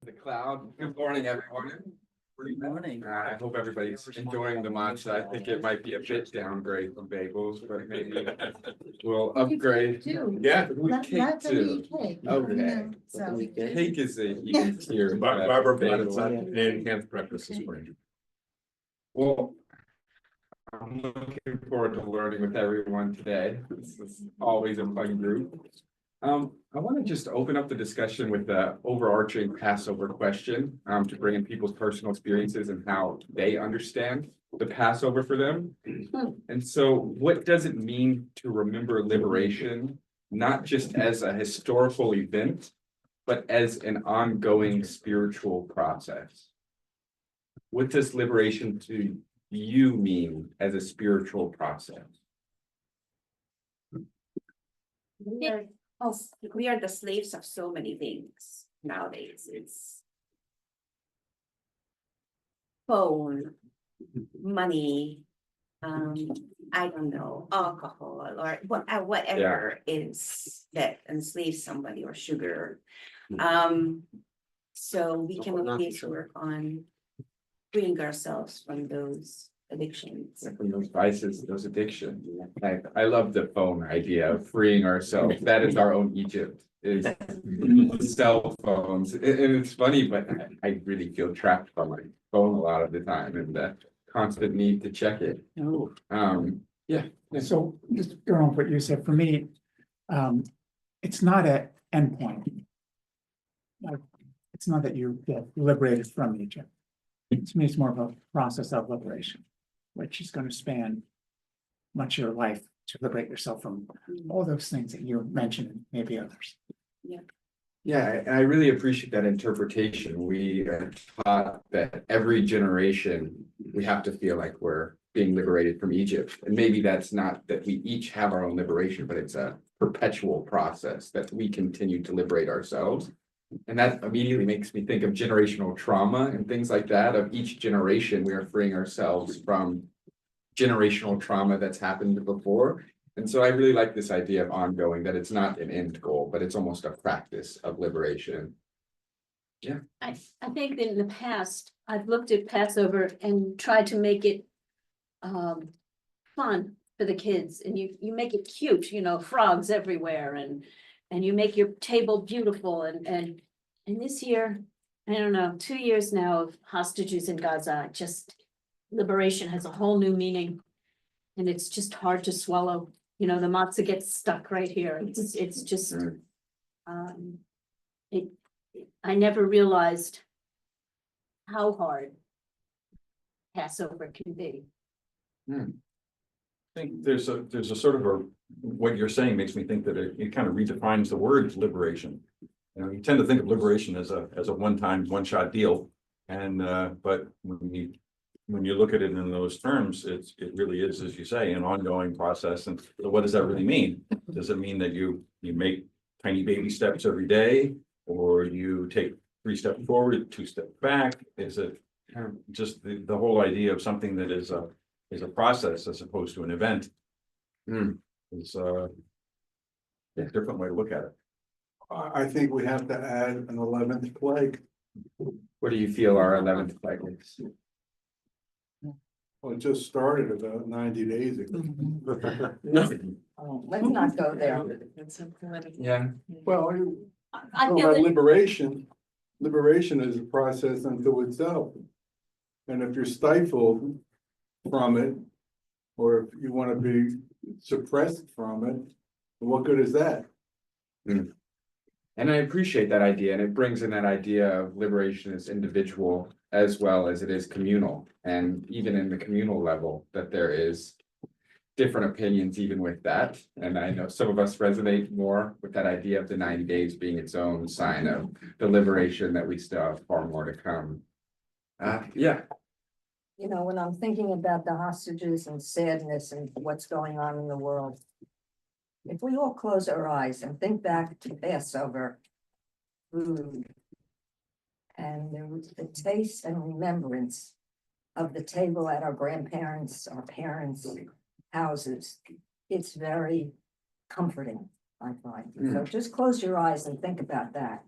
The cloud. Good morning, everyone. Good morning. I hope everybody's enjoying the Matzah. I think it might be a bit downgrade from bagels, but maybe we'll upgrade. Yeah, we cake That's a too. meat cake. Okay. So. Cake is a huge tier. Barbara brought Bagels. an enhanced breakfast this morning. Well, I'm looking forward to learning with everyone today. This is always a fun group. I want to just open up the discussion with the overarching Passover question, to bring in people's personal experiences and how they understand the Passover for them. And so what does it mean to remember liberation, not just as a historical event, but as an ongoing spiritual process? What does liberation to you mean as a spiritual process? We are the slaves of so many things nowadays. It's phone, money, I don't know, alcohol or whatever is that enslaves somebody, or sugar. So we can always work on freeing ourselves from those addictions. From those vices, those addictions. I love the phone idea of freeing ourselves. That is our own Egypt, is cell phones. And it's funny, but I really feel trapped by my phone a lot of the time and the constant need to check it. Oh, Yeah. So just going on what you said, for me, it's not an endpoint. It's not that you get liberated from Egypt. To me, it's more of a process of liberation, which is going to span much of your life to liberate yourself from all those things that you mentioned, and maybe others. Yeah, and I really appreciate that interpretation. We are taught that every generation, we have to feel like we're being liberated from Egypt. And maybe that's not that we each have our own liberation, but it's a perpetual process that we continue to liberate ourselves. And that immediately makes me think of generational trauma and things like that. Of each generation, we are freeing ourselves from generational trauma that's happened before. And so I really like this idea of ongoing, that it's not an end goal, but it's almost a practice of liberation. I think that in the past, I've looked at Passover and tried to make it fun for the kids, and you make it cute, frogs everywhere, and you make your table beautiful, and this year, I don't know, 2 years now of hostages in Gaza, just liberation has a whole new meaning. And it's just hard to swallow, the matzah gets stuck right here, it's just, I never realized how hard Passover can be. I think there's a sort of what you're saying makes me think that it kind of redefines the word liberation. You tend to think of liberation as a one-shot deal. And but when you look at it in those terms, it really is, as you say, an ongoing process. And so what does that really mean? Does it mean that you make tiny baby steps every day, or you take 3 steps forward, 2 steps back? Is it just the whole idea of something that is a process as opposed to an event? Is a different way to look at it. I think we have to add an 11th plague. What do you feel our 11th plague is? Well, it just started about 90 days ago. Let's not go there. Yeah. Well, I talk feel about that liberation is a process unto itself. And if you're stifled from it, or if you want to be suppressed from it, what good is that? And I appreciate that idea, and it brings in that idea of liberation as individual as well as it is communal. And even in the communal level, that there is different opinions even with that. And I know some of us resonate more with that idea of the 90 days being its own sign of the liberation, that we still have far more to come. Yeah. When I'm thinking about the hostages and sadness and what's going on in the world, if we all close our eyes and think back to Passover food, and there was the taste and remembrance of the table at our grandparents, our parents' houses, it's very comforting, I find. So just close your eyes and think about that.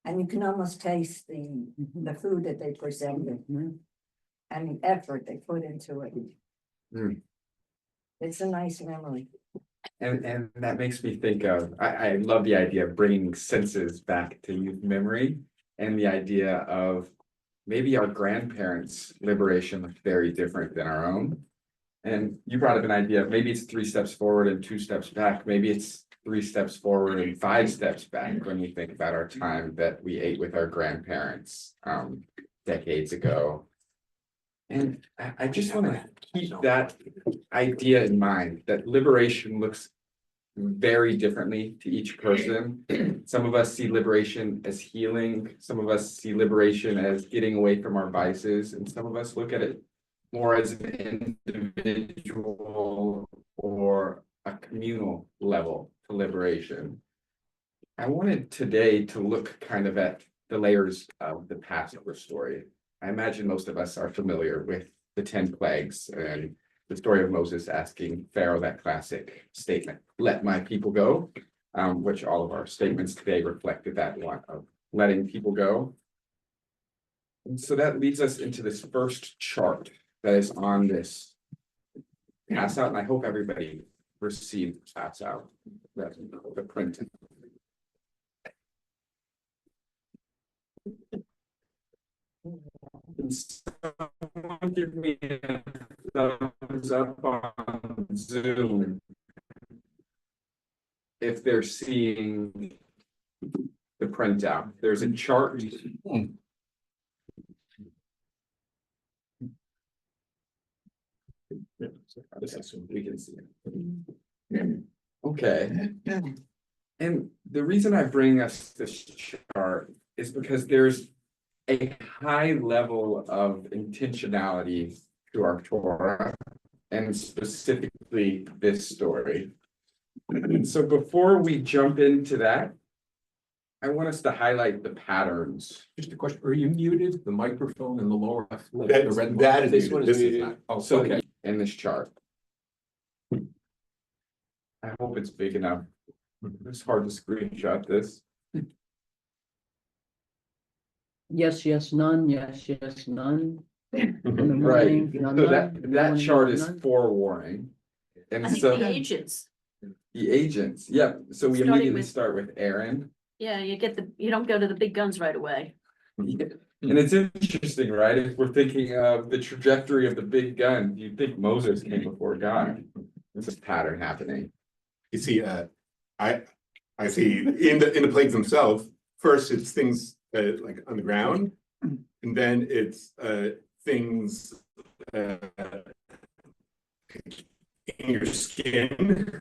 And you can almost taste the food that they presented. And the effort they put into it. Mm. It's a nice memory. And that makes me think of, I love the idea of bringing senses back to youth memory. And the idea of maybe our grandparents' liberation looked very different than our own. And you brought up an idea, maybe it's 3 steps forward and 2 steps back, maybe it's 3 steps forward and 5 steps back when we think about our time that we ate with our grandparents decades ago. And I just want to keep that idea in mind, that liberation looks very differently to each person. Some of us see liberation as healing, some of us see liberation as getting away from our vices, and some of us look at it more as an individual or a communal level to liberation. I wanted today to look kind of at the layers of the Passover story. I imagine most of us are familiar with the 10 plagues and the story of Moses asking Pharaoh that classic statement, "Let my people go," which all of our statements today reflected that one of letting people go. And so that leads us into this first chart that is on this pass out, and I hope everybody received pass out, that's the print. Can someone give me a thumbs up on Zoom if they're seeing the printout? There's a chart. We can see it. Okay. And the reason I bring us this chart is because there's a high level of intentionality to our Torah, and specifically this story. So before we jump into that, I want us to highlight the patterns. Just a question, are you muted, the microphone in the lower left? The That's- red that bar? is This muted. one is This is muted. not. Oh, So okay. in this chart. I hope it's big enough. It's hard to screenshot this. Yes, yes, none, yes, yes, none. In the Right, morning, none, so none. that In the morning, chart none, is none. forewarning. I And think so the agents, the agents, yep, so we Starting immediately with- start with Aaron. yeah, you don't go to the big guns right away. And it's interesting, right? If we're thinking of the trajectory of the big gun, you'd think Moses came before God. This is pattern happening. You see, I see in the plagues themselves, first it's things like on the ground, and then it's things in your skin.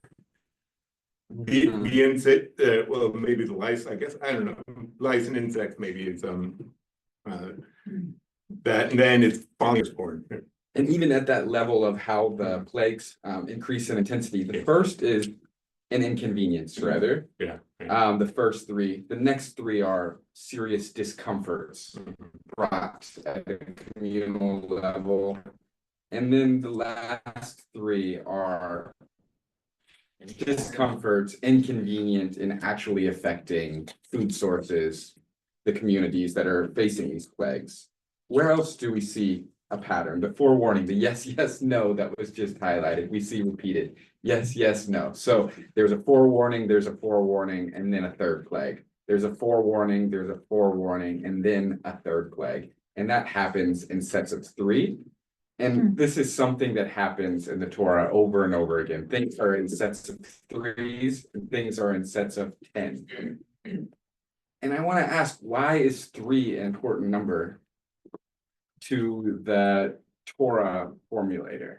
The insect, well, maybe the lice, I guess, I don't know, lice and insects, maybe it's that, and then it's falling as born. And even at that level of how the plagues increase in intensity, the first is an inconvenience, rather. Yeah. The first 3, the next 3 are serious discomforts brought at a communal level. And then the last 3 are discomforts, inconvenient, and actually affecting food sources, the communities that are facing these plagues. Where else do we see a pattern? The forewarning, the yes, yes, no that was just highlighted, we see repeated. Yes, yes, no. So there's a forewarning, and then a third plague. There's a forewarning, and then a third plague. And that happens in sets of 3. And this is something that happens in the Torah over and over again. Things are in sets of 3s, and things are in sets of 10. And I want to ask, why is 3 an important number to the Torah formulator?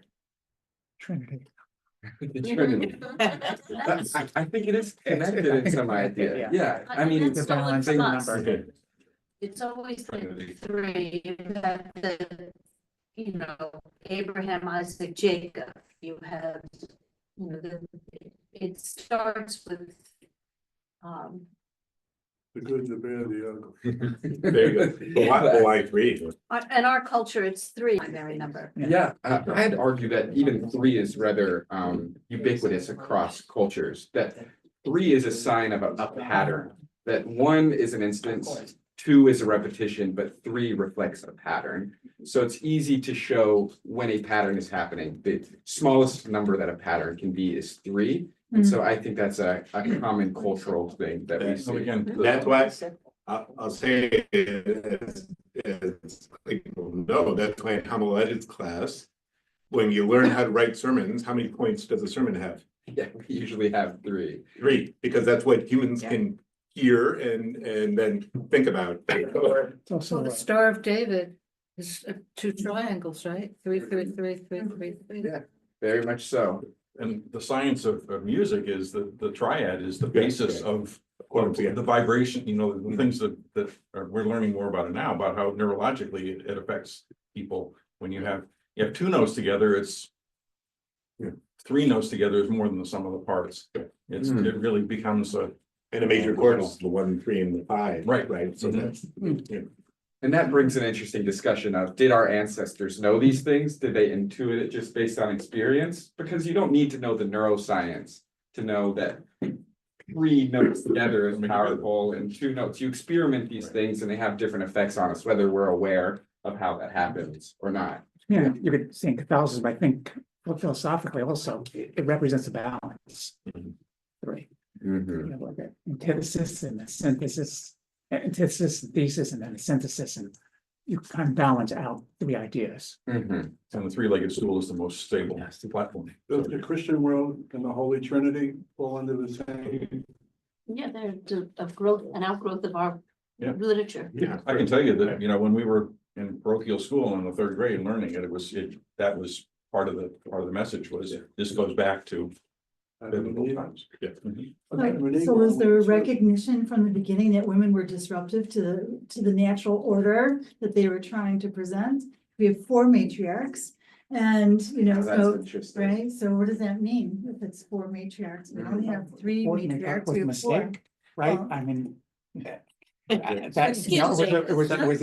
Trinity. The Trinity. I think it is connected in some idea. Yeah, I mean, That's The balancing stolen from us. number. It's always been 3, you have the, Abraham, Isaac, Jacob, you have, it starts with. The good, the bad, the ugly. There you go. Why 3? In our culture, it's 3, primary number. Yeah, I'd argue that even 3 is rather ubiquitous across cultures, that 3 is a sign of a pattern, that 1 is an instance, 2 is a repetition, but 3 reflects a pattern. So it's easy to show when a pattern is happening. The smallest number that a pattern can be is 3. And so I think that's a common cultural thing that we So see. again, That's why I'll say as people know, that's why in homiletics class, when you learn how to write sermons, how many points does a sermon have? Yeah, we usually have 3. 3, because that's what humans Yeah. can hear and then think about. It's also, So the Star of David is 2 triangles, right? 3, 3, 3, 3, 3, 3. Yeah. Very much so. and the science of music is the triad is the Yeah, basis yeah. of Of course, yeah. the vibration, you know, the things that we're learning more about it now, about how neurologically it affects people. When you have 2 notes together, it's 3 notes together is more than the sum of the parts. It's, Hmm. it really becomes a, And a major chord is the 1, 3, and the 5. Right. Right, so Mhm. that's. yeah. And that brings an interesting discussion of, did our ancestors know these things? Did they intuit it just based on experience? Because you don't need to know the neuroscience to know that 3 notes together is powerful and 2 notes. You experiment these things and they have different effects on us, whether we're aware of how that happens or not. yeah, you could see in Catholicism, I think, well, philosophically also, it represents a balance. Mhm. 3, Mhm. you know, like an antithesis and a synthesis, antithesis, and thesis, and then a synthesis, and you kind of balance out 3 ideas. Mhm. and the 3-legged stool is the most stable platform. Does the Christian world and the Holy Trinity fall under the same? Yeah, they're a growth, an outgrowth of our Yeah. literature. Yeah. I can tell you that, you know, when we were in parochial school in the 3rd grade learning it, that was part of the message was, this goes back to biblical times. Yeah. Mhm. So was there a recognition from the beginning that women were disruptive to the natural order that they were trying to present? We have 4 matriarchs and, you know, That's so, interesting. right? So what does that mean if it's 4 matriarchs? We only have 3 Fortunately, that matriarchs, was we a have 4. mistake, right? Well- I mean. That's, Excuse you know, me. it was a We're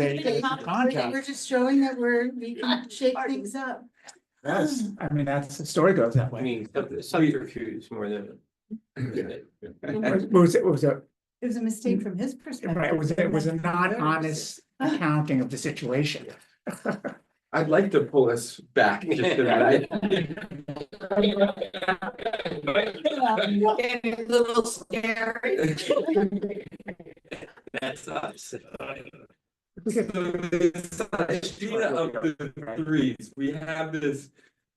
contrast. just showing that we can shake things up. Yes, I mean, that's, the story goes that I way. mean, subterfuge more than. It was a, It was a mistake from his perspective. right, it was a non-honest accounting of the situation. I'd like to pull us back just a minute. A little scary. That's us. The idea of the 3s,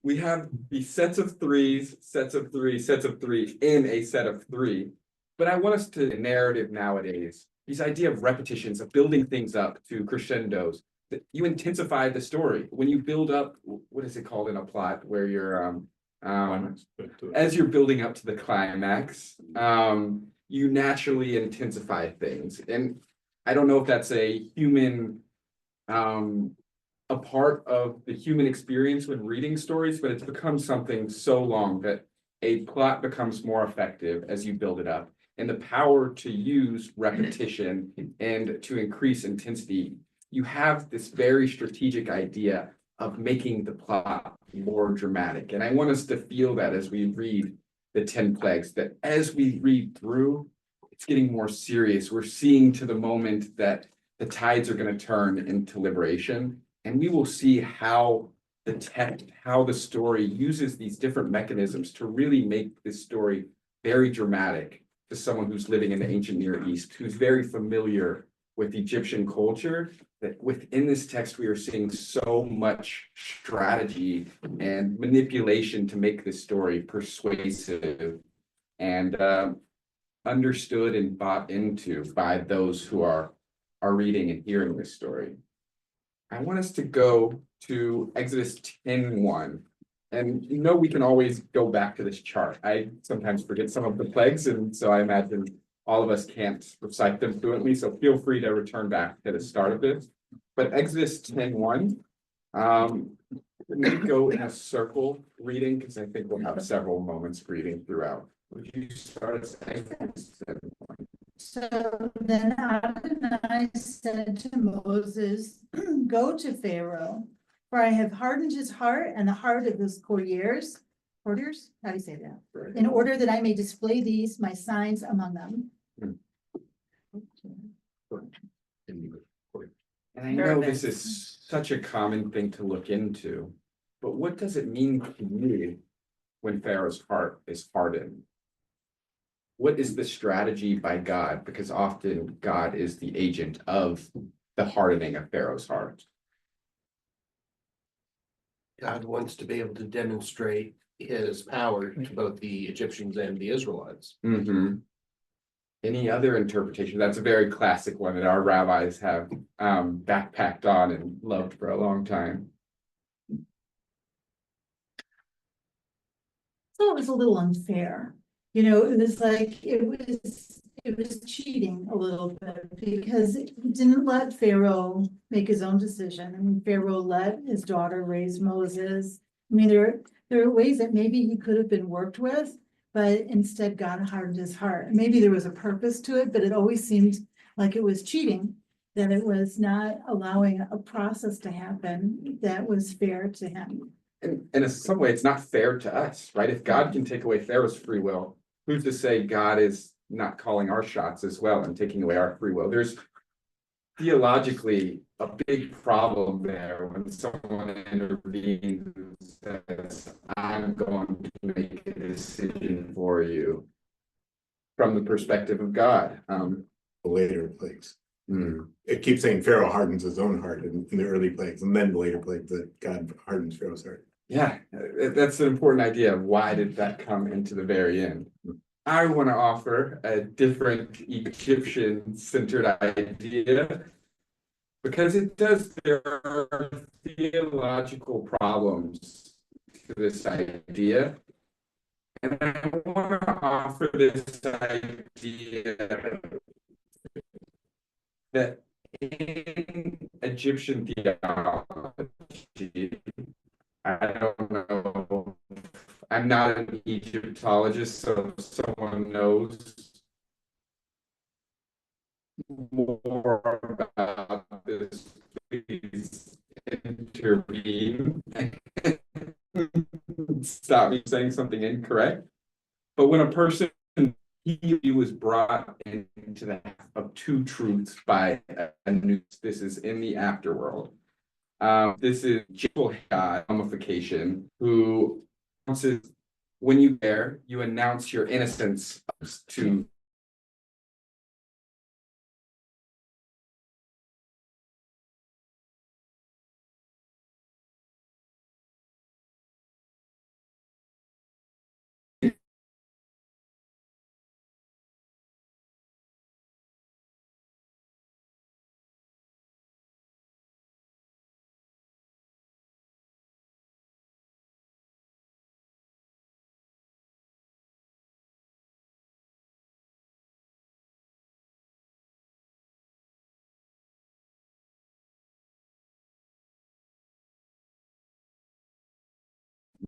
we have these sets of 3s, sets of 3, sets of 3 in a set of 3. But I want us to narrative nowadays, this idea of repetitions, of building things up to crescendos, that you intensify the story. When you build up, what is it called in a plot where you're as you're building up to the climax, you naturally intensify things. And I don't know if that's a human, a part of the human experience when reading stories, but it's become something so long that a plot becomes more effective as you build it up. And the power to use repetition and to increase intensity, you have this very strategic idea of making the plot more dramatic. And I want us to feel that as we read the 10 plagues, that as we read through, it's getting more serious. We're seeing to the moment that the tides are going to turn into liberation. And we will see how the text, how the story uses these different mechanisms to really make this story very dramatic to someone who's living in the ancient Near East, who's very familiar with Egyptian culture, that within this text, we are seeing so much strategy and manipulation to make this story persuasive and understood and bought into by those who are reading and hearing this story. I want us to go to Exodus 10:1. And you know, we can always go back to this chart. I sometimes forget some of the plagues, and so I imagine all of us can't recite them fluently, so feel free to return back to the start of this. But Exodus 10:1, let me go in a circle reading, because I think we'll have several moments reading throughout. Would you start us Exodus 10:1? So then Adonai said to Moses, go to Pharaoh, for I have hardened his heart and the heart of his courtiers, how do you say that? In order that I may display these, my signs among them. And I know this is such a common thing to look into, but what does it mean to you when Pharaoh's heart is hardened? What is the strategy by God? Because often God is the agent of the hardening of Pharaoh's heart. God wants to be able to demonstrate his power to both the Egyptians and the Israelites. Any other interpretation? That's a very classic one that our rabbis have backpacked on and loved for a long time. So it was a little unfair, you know, it was like, it was cheating a little bit because it didn't let Pharaoh make his own decision. I mean, Pharaoh let his daughter raise Moses. I mean, there are ways that maybe he could have been worked with, but instead God hardened his heart. Maybe there was a purpose to it, but it always seemed like it was cheating, that it was not allowing a process to happen that was fair to him. And in some way, it's not fair to us, right? If God can take away Pharaoh's free will, who's to say God is not calling our shots as well and taking away our free will? There's theologically a big problem there when someone intervenes and says, I'm going to make a decision for you from the perspective of God. The later plagues. It keeps saying Pharaoh hardens his own heart in the early plagues, and then the later plagues that God hardens Pharaoh's heart. Yeah, that's an important idea. Why did that come into the very end? I want to offer a different Egyptian-centered idea because it does, there are theological problems to this idea. And I want to offer this idea that in Egyptian theology, I don't know, I'm not an Egyptologist, so if someone knows more about this, please intervene. Stop me saying something incorrect. But when a person, he was brought into the half of two truths by a news. This is in the afterworld. This is God mummification, who announces when you bear, you announce your innocence to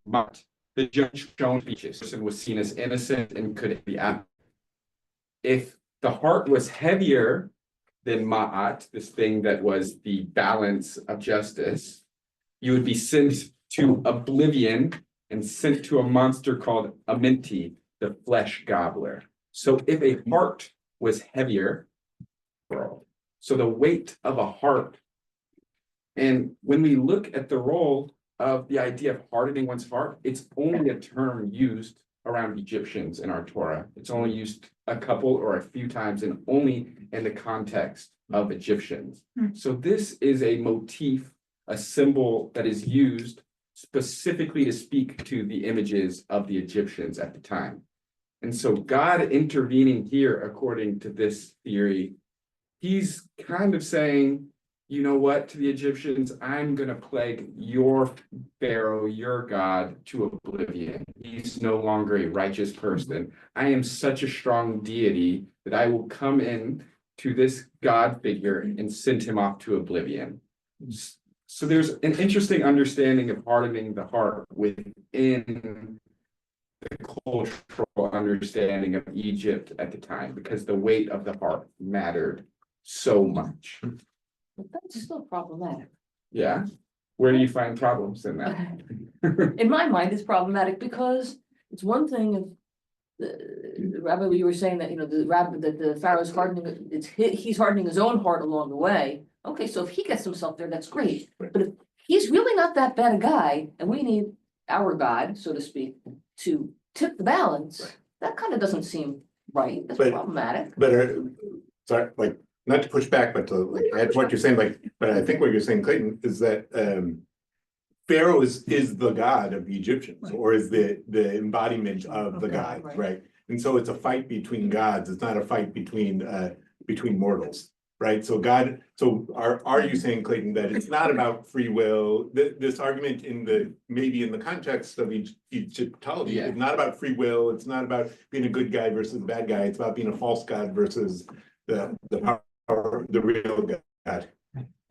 but the judge shown speeches person was seen as innocent and could be out. If the heart was heavier than Ma'at, this thing that was the balance of justice, you would be sent to oblivion and sent to a monster called Amenti, the flesh gobbler. So if a heart was heavier, so the weight of a heart, and when we look at the role of the idea of hardening one's heart, it's only a term used around Egyptians in our Torah. It's only used a couple or a few times and only in the context of Egyptians. So this is a motif, a symbol that is used specifically to speak to the images of the Egyptians at the time. And so God intervening here, according to this theory, he's kind of saying, you know what, to the Egyptians, I'm going to plague your Pharaoh, your God, to oblivion. He's no longer a righteous person. I am such a strong deity that I will come in to this God figure and send him off to oblivion. So there's an interesting understanding of hardening the heart within the cultural understanding of Egypt at the time, because the weight of the heart mattered so much. But that's still problematic. Yeah. Where do you find problems in that? In my mind, it's problematic because it's one thing if the rabbi, you were saying that, that the Pharaoh's hardening, he's hardening his own heart along the way. Okay, so if he gets himself there, that's great. But if he's really not that bad a guy, and we need our God, so to speak, to tip the balance, that kind of doesn't seem right. That's problematic. But sorry, like, not to push back, but to like add to what you're saying, like, but I think what you're saying, Clayton, is that Pharaoh is the god of the Egyptians, or is the embodiment of the god, right? And so it's a fight between gods. It's not a fight between mortals, right? So are you saying, Clayton, that it's not about free will? This argument maybe in the context of Egyptology, is not about free will. It's not about being a good guy versus a bad guy. It's about being a false god versus the real God.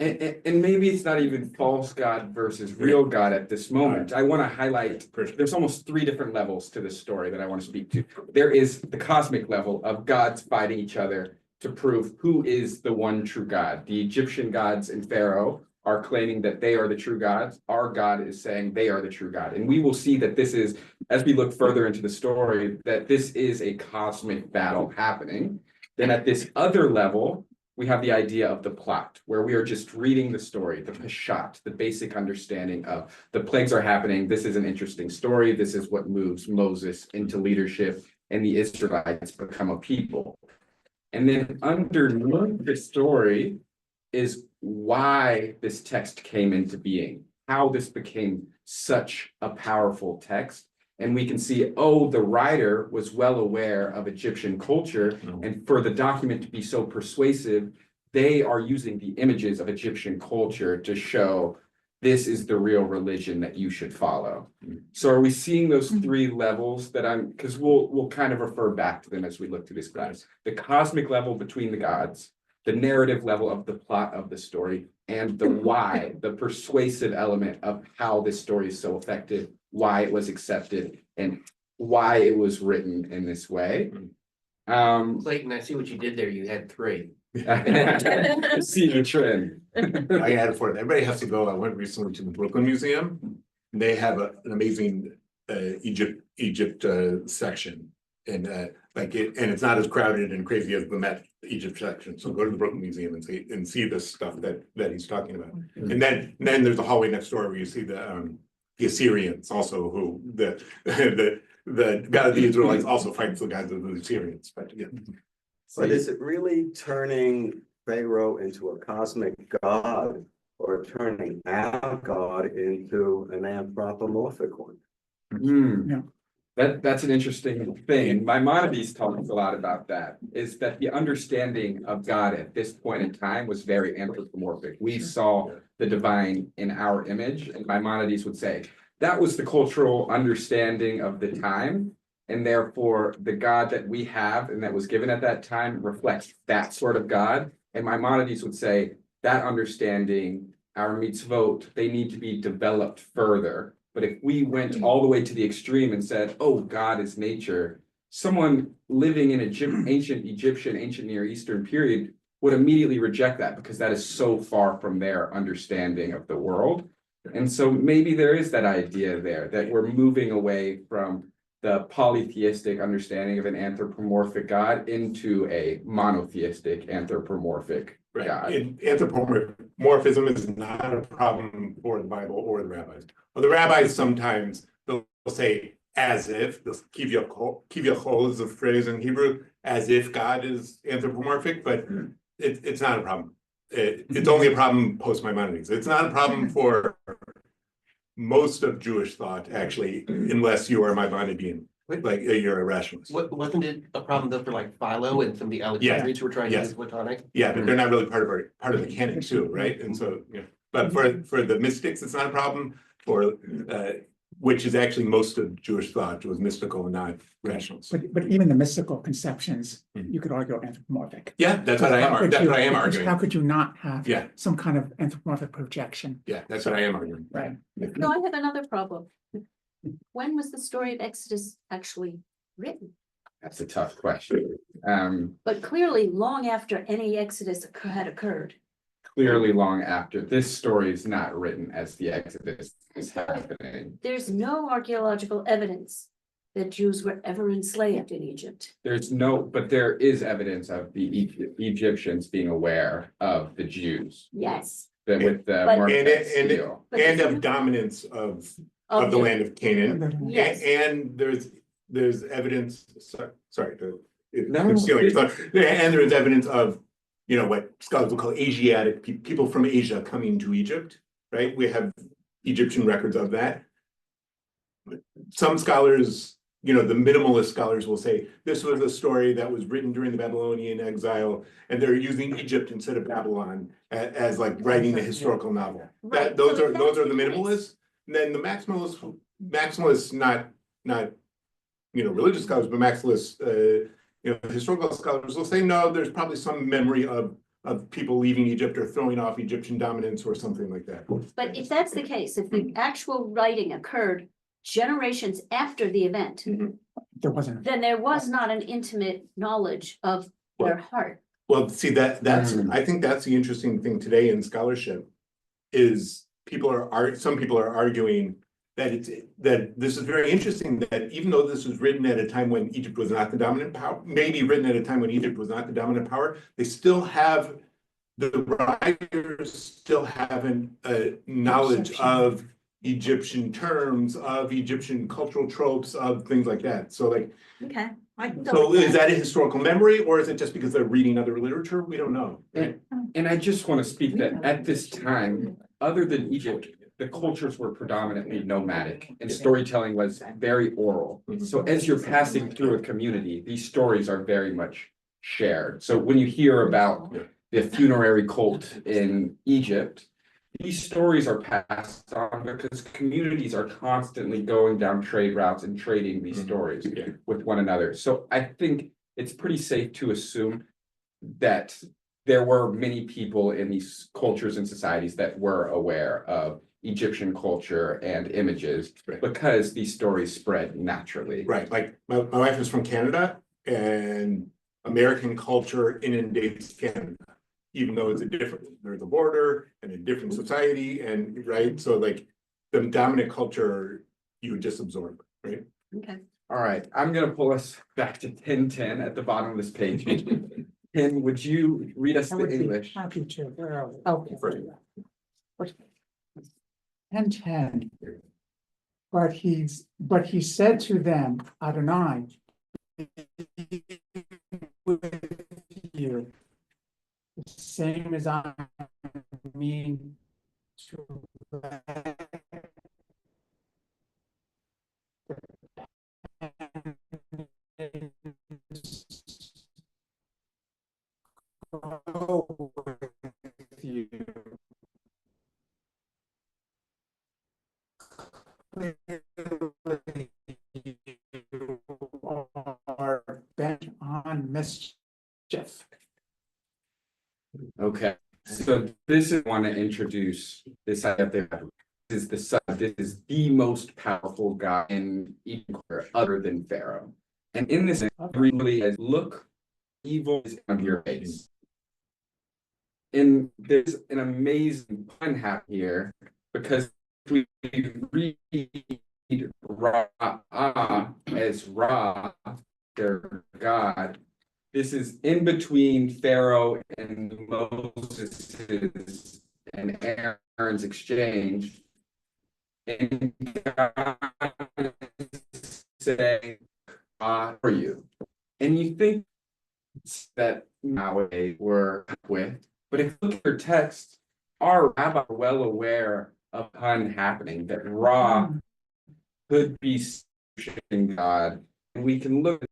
And maybe it's not even false God versus real God at this moment. I want to highlight, there's almost 3 different levels to this story that I want to speak to. There is the cosmic level of gods fighting each other to prove who is the one true God. The Egyptian gods and Pharaoh are claiming that they are the true gods. Our God is saying they are the true God. And we will see that this is, as we look further into the story, that this is a cosmic battle happening. Then at this other level, we have the idea of the plot, where we are just reading the story, the peshat, the basic understanding of the plagues are happening. This is an interesting story. This is what moves Moses into leadership, and the Israelites become a people. And then underneath the story is why this text came into being, how this became such a powerful text. And we can see, oh, the writer was well aware of Egyptian culture. And for the document to be so persuasive, they are using the images of Egyptian culture to show this is the real religion that you should follow. So are we seeing those 3 levels that because we'll kind of refer back to them as we look through this class. The cosmic level between the gods, the narrative level of the plot of the story, and the why, the persuasive element of how this story is so effective, why it was accepted, and why it was written in this way. Clayton, I see what you did there. You had 3. See the trend. I added for it. Everybody has to go. I went recently to the Brooklyn Museum. They have an amazing Egypt section, and it's not as crowded and crazy as the Met Egypt section. So go to the Brooklyn Museum and see this stuff that he's talking about. And then there's a hallway next door where you see the Assyrians also, who the god of the Israelites also fights the gods of the Assyrians. But yeah. But is it really turning Pharaoh into a cosmic god, or turning our God into an anthropomorphic one? Yeah. That's an interesting thing. Maimonides talks a lot about that, is that the understanding of God at this point in time was very anthropomorphic. We saw the divine in our image, and Maimonides would say that was the cultural understanding of the time. And therefore, the God that we have and that was given at that time reflects that sort of God. And Maimonides would say that understanding, our mitzvot, they need to be developed further. But if we went all the way to the extreme and said, oh, God is nature, someone living in ancient Egyptian, ancient Near Eastern period would immediately reject that, because that is so far from their understanding of the world. And so maybe there is that idea there that we're moving away from the polytheistic understanding of an anthropomorphic God into a monotheistic anthropomorphic God. Anthropomorphism is not a problem for the Bible or the rabbis. Well, the rabbis sometimes they'll say as if, this kivyachol is a phrase in Hebrew, as if God is anthropomorphic, but it's not a problem. It's only a problem post Maimonides. It's not a problem for most of Jewish thought, actually, unless you are Maimonidean, like you're a rationalist. Wasn't it a problem though for like Philo and some of the Alexandrians who were trying to use Platonic? Yeah, but they're not really part of the canon too, right? And so, yeah. But for the mystics, it's not a problem. For which is actually most of Jewish thought was mystical and not rationalist. But even the mystical conceptions, you could argue are anthropomorphic. Yeah, that's what I am. That's what I am arguing. How could you not have Yeah. some kind of anthropomorphic projection? Yeah, that's what I am arguing. Right. No, I have another problem. When was the story of Exodus actually written? That's a tough question. But clearly, long after any Exodus had occurred. Clearly long after. This story is not written as the Exodus is happening. There's no archaeological evidence that Jews were ever enslaved in Egypt. There's no, but there is evidence of the Egyptians being aware of the Jews. Yes. That with the But- Morpheus seal. And of dominance of the land of Canaan. Yes. And there's evidence, sorry, No. I'm stealing, and there's evidence of, you know, what scholars will call Asiatic, people from Asia coming to Egypt, right? We have Egyptian records of that. Some scholars, you know, the minimalist scholars will say, this was a story that was written during the Babylonian exile, and they're using Egypt instead of Babylon as like writing the historical novel. Right, Those so are if those that's are the the case- minimalists. And then the maximalists, not you know, religious scholars, but maximalists, you know, historical scholars will say, no, there's probably some memory of people leaving Egypt or throwing off Egyptian dominance or something like that. But if that's the case, if the actual writing occurred generations after the event, There wasn't. then there was not an intimate knowledge of their heart. Well, see, I think that's the interesting thing today in scholarship is some people are arguing that this is very interesting, that even though this was written at a time when Egypt was not the dominant power, maybe written at a time when Egypt was not the dominant power, they still have, the writers still have a knowledge of Egyptian terms, of Egyptian cultural tropes, of things like that. So like, Okay. I can go so with is that a historical memory, or is it just because they're reading other literature? We don't know. Right? And I just want to speak that at this time, other than Egypt, the cultures were predominantly nomadic and storytelling was very oral. So as you're passing through a community, these stories are very much shared. So when you hear about the funerary cult in Egypt, these stories are passed on because communities are constantly going down trade routes and trading these stories with one another. So I think it's pretty safe to assume that there were many people in these cultures and societies that were aware of Egyptian culture and images because these stories spread naturally. Right, like my wife is from Canada and American culture inundates Canada. Even though there's a border and a different society and right, so like the dominant culture you would just absorb, right? Okay. All right, I'm gonna pull us back to 1010 at the bottom of this page. Tim, would you read us I the would be English? happy to, where are we? Okay. 10:10. But he said to them, Adonai, with you, the same as I mean to go with you. Are bent on mischief. Okay, so this is want to introduce this idea that this is the most powerful God in Egypt other than Pharaoh. And in this really is look, evil is on your face. And there's an amazing pun happening here because we read Ra as Ra, their God. This is in between Pharaoh and Moses and Aaron's exchange. And God saying, for you. And you think that nowadays we're with, but if you look at your text, our rabbis are well aware of pun happening, that Ra could be God, and we can look at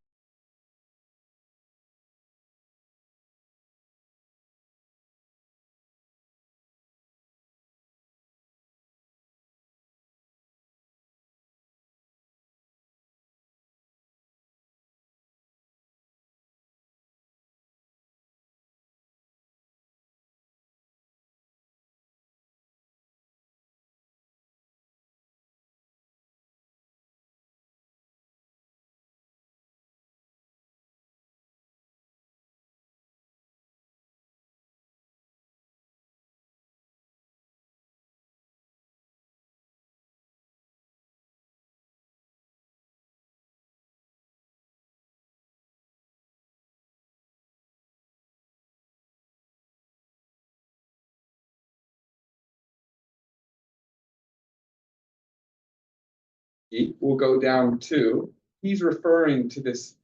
We'll go down to, he's referring to this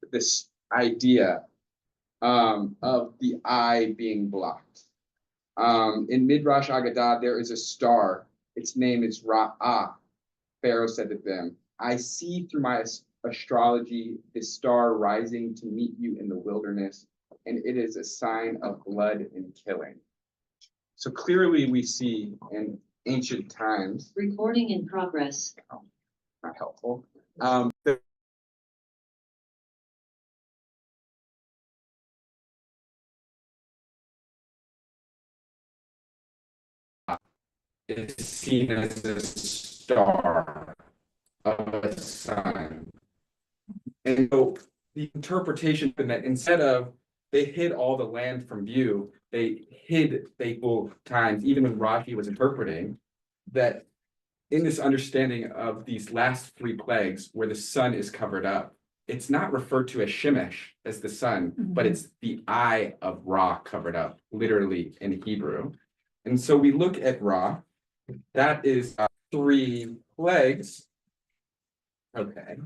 idea of the eye being blocked. In Midrash Agadah, there is a star. Its name is Ra'ah. Pharaoh said to them, I see through my astrology this star rising to meet you in the wilderness, and it is a sign of blood and killing. So clearly we see in ancient times. Recording in progress. Not helpful. Is seen as a star of a sun. And so the interpretation that instead of they hid all the land from view, they hid fateful times, even when Rashi was interpreting, that in this understanding of these last three plagues where the sun is covered up, it's not referred to as Shemesh as the sun, but it's the eye of Ra covered up, literally in Hebrew. And so we look at Ra, that is three plagues. Okay,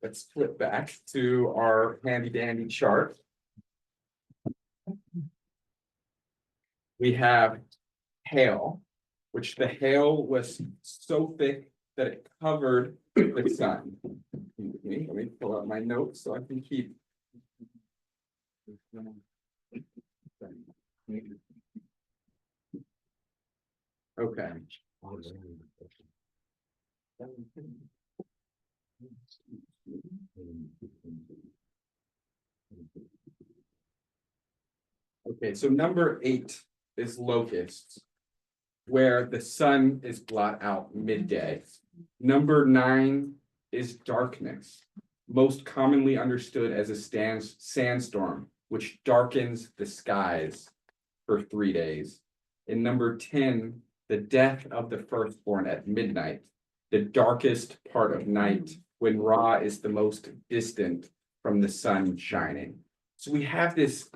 let's flip back to our handy dandy chart. We have hail, which the hail was so thick that it covered the sun. Let me pull out my notes so I can keep. Okay. Okay, so number 8 is locusts, where the sun is blot out midday. Number 9 is darkness, most commonly understood as a sandstorm, which darkens the skies for 3 days. In number 10, the death of the firstborn at midnight, the darkest part of night, when Ra is the most distant from the sun shining. So we have this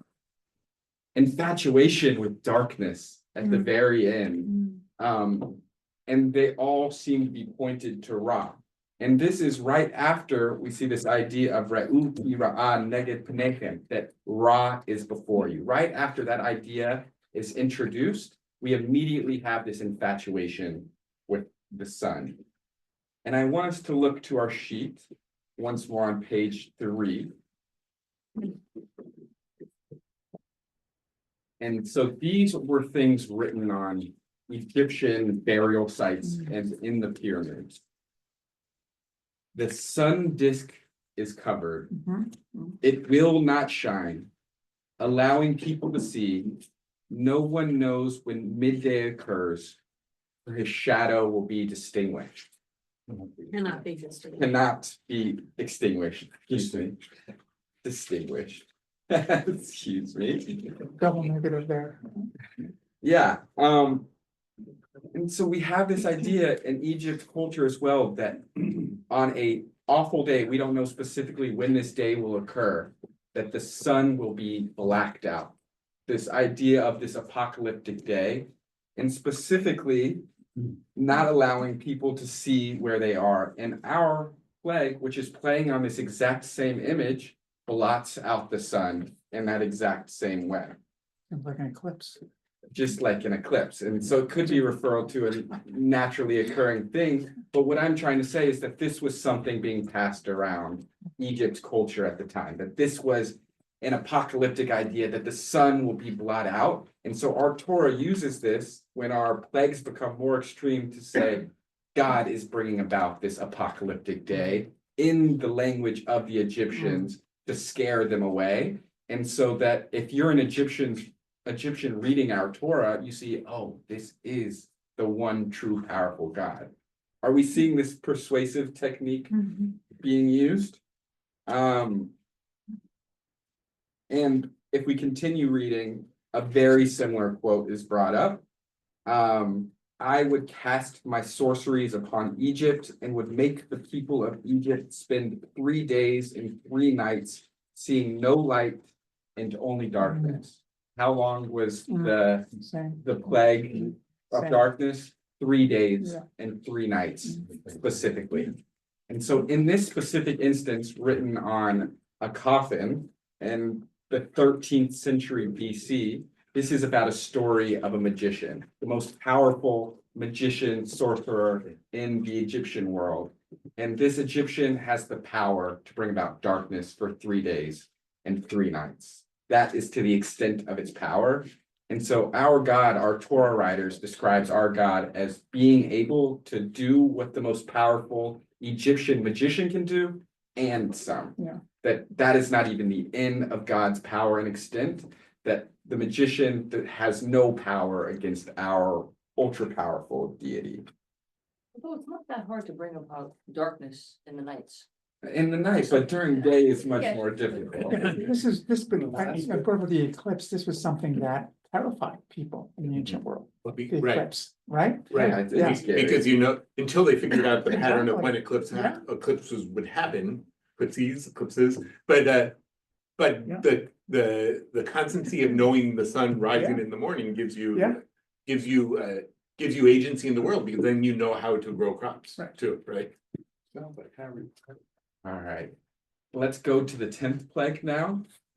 infatuation with darkness at the very end. And they all seem to be pointed to Ra. And this is right after we see this idea of Re'u ki Ra'ah neged pnechem, that Ra is before you. Right after that idea is introduced, we immediately have this infatuation with the sun. And I want us to look to our sheet once more on page 3. And so these were things written on Egyptian burial sites and in the pyramids. The sun disk is covered. It will not shine, allowing people to see. No one knows when midday occurs, for his shadow will be distinguished. Cannot be distinguished. Cannot be extinguished. Excuse me. Distinguished. Excuse me. Double negative there. Yeah. And so we have this idea in Egypt culture as well that on a awful day, we don't know specifically when this day will occur, that the sun will be blacked out. This idea of this apocalyptic day, and specifically not allowing people to see where they are. And our plague, which is playing on this exact same image, blots out the sun in that exact same way. It's like an eclipse. Just like an eclipse. And so it could be referred to a naturally occurring thing. But what I'm trying to say is that this was something being passed around Egypt's culture at the time, that this was an apocalyptic idea that the sun will be blotted out. And so our Torah uses this when our plagues become more extreme to say God is bringing about this apocalyptic day in the language of the Egyptians to scare them away. And so that if you're an Egyptian reading our Torah, you see, oh, this is the one true powerful God. Are we seeing this persuasive technique being used? And if we continue reading, a very similar quote is brought up. I would cast my sorceries upon Egypt and would make the people of Egypt spend 3 days and 3 nights seeing no light and only darkness. How long was the plague of darkness? 3 days and 3 nights specifically. And so in this specific instance, written on a coffin in the 13th century BC, this is about a story of a magician, the most powerful magician, sorcerer in the Egyptian world. And this Egyptian has the power to bring about darkness for 3 days and 3 nights. That is to the extent of its power. And so our God, our Torah writers, describes our God as being able to do what the most powerful Egyptian magician can do, and some. Yeah. That is not even the end of God's power and extent, that the magician that has no power against our ultra powerful deity. Although it's not that hard to bring about darkness in the nights. In the night, but during day is much Yeah. more difficult. According to the eclipse, this was something that terrified people in the ancient world. The Right, eclipse, right? Yeah, it's scary. because until they figured out the pattern of when Yeah. eclipses would happen, eclipses, but Yeah. the constancy of knowing the sun rising in the morning gives you. Yeah. Gives you agency in the world, because then you know how to grow crops Right. too, right? All right, let's go to the 10th plague now.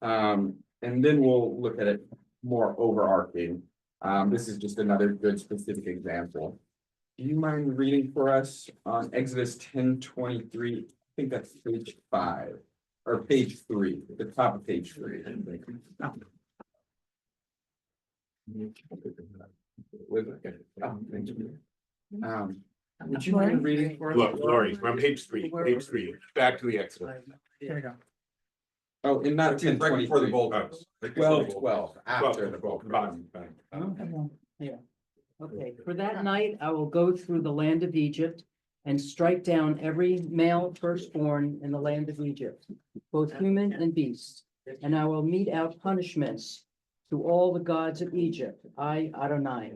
And then we'll look at it more overarching. This is just another good specific example. Do you mind reading for us on Exodus 10:23? I think that's page 5 or page 3, at the top of page 3. Oh, thank you. Would you mind reading for us? Look, Lori, we're on page 3, back to the Exodus. There you go. Oh, and not ten Right before the 23. bowl. 12, after the bowl. Okay, for that night, I will go through the land of Egypt and strike down every male firstborn in the land of Egypt, both human and beast. And I will mete out punishments to all the gods of Egypt. I, Adonai.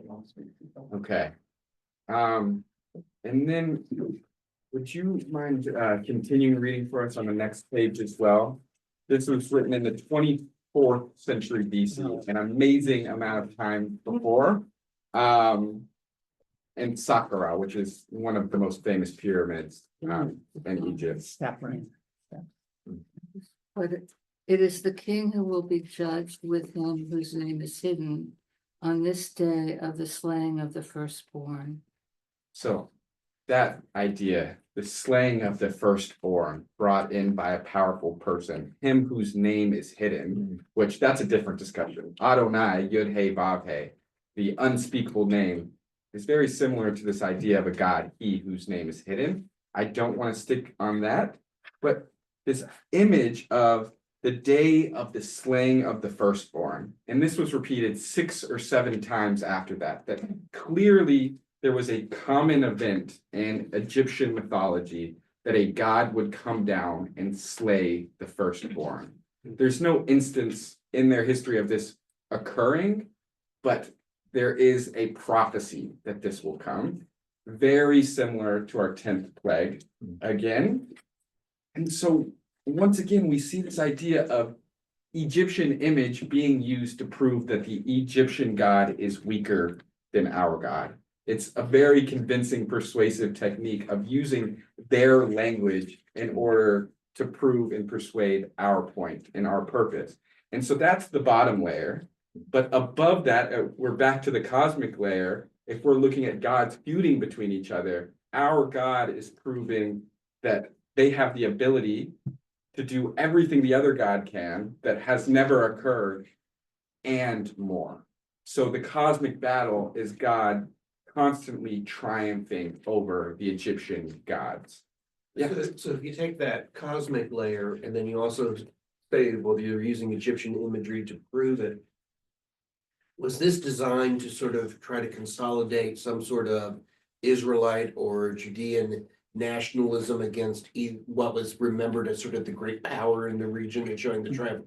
Okay. And then would you mind continuing reading for us on the next page as well? This was written in the 24th century BC, an amazing amount of time before. And Saqqara, which is one of the most famous pyramids in Egypt. Step right. But it is the king who will be judged with him whose name is hidden on this day of the slaying of the firstborn. So that idea, the slaying of the firstborn brought in by a powerful person, him whose name is hidden, which that's a different discussion. Adonai, Yud He Vav He, the unspeakable name, is very similar to this idea of a God, he whose name is hidden. I don't want to stick on that, but this image of the day of the slaying of the firstborn, and this was repeated 6 or 7 times after that, that clearly there was a common event in Egyptian mythology that a god would come down and slay the firstborn. There's no instance in their history of this occurring, but there is a prophecy that this will come, very similar to our 10th plague again. And so once again, we see this idea of Egyptian image being used to prove that the Egyptian god is weaker than our God. It's a very convincing, persuasive technique of using their language in order to prove and persuade our point and our purpose. And so that's the bottom layer. But above that, we're back to the cosmic layer. If we're looking at gods feuding between each other, our God is proving that they have the ability to do everything the other God can that has never occurred and more. So the cosmic battle is God constantly triumphing over the Egyptian gods. Yeah. So if you take that cosmic layer and then you also say, well, you're using Egyptian imagery to prove it. Was this designed to sort of try to consolidate some sort of Israelite or Judean nationalism against what was remembered as sort of the great power in the region and showing the triumph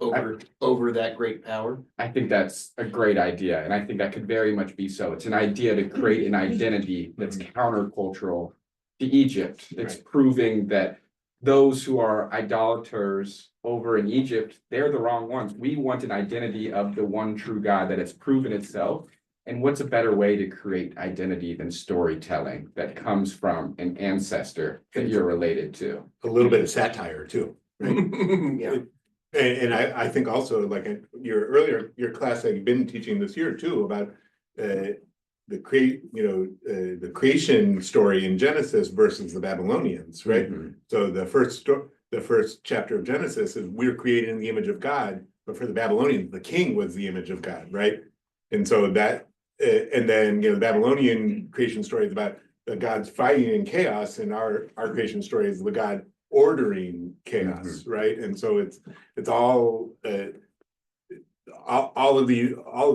over that great power? I think that's a great idea, and I think that could very much be so. It's an idea to create an identity that's countercultural to Egypt. It's proving that those who are idolaters over in Egypt, they're the wrong ones. We want an identity of the one true God that has proven itself And what's a better way to create identity than storytelling that comes from an ancestor that you're related to? A little bit of satire too, right? Yeah. And I think also like your class that you've been teaching this year too about the creation story in Genesis versus the Babylonians, right? Mhm. So the first chapter of Genesis is we're created in the image of God, but for the Babylonians, the king was the image of God, right? And so that, and then the Babylonian creation story is about the gods fighting in chaos, and our creation story is the God ordering chaos, right? And so it's all of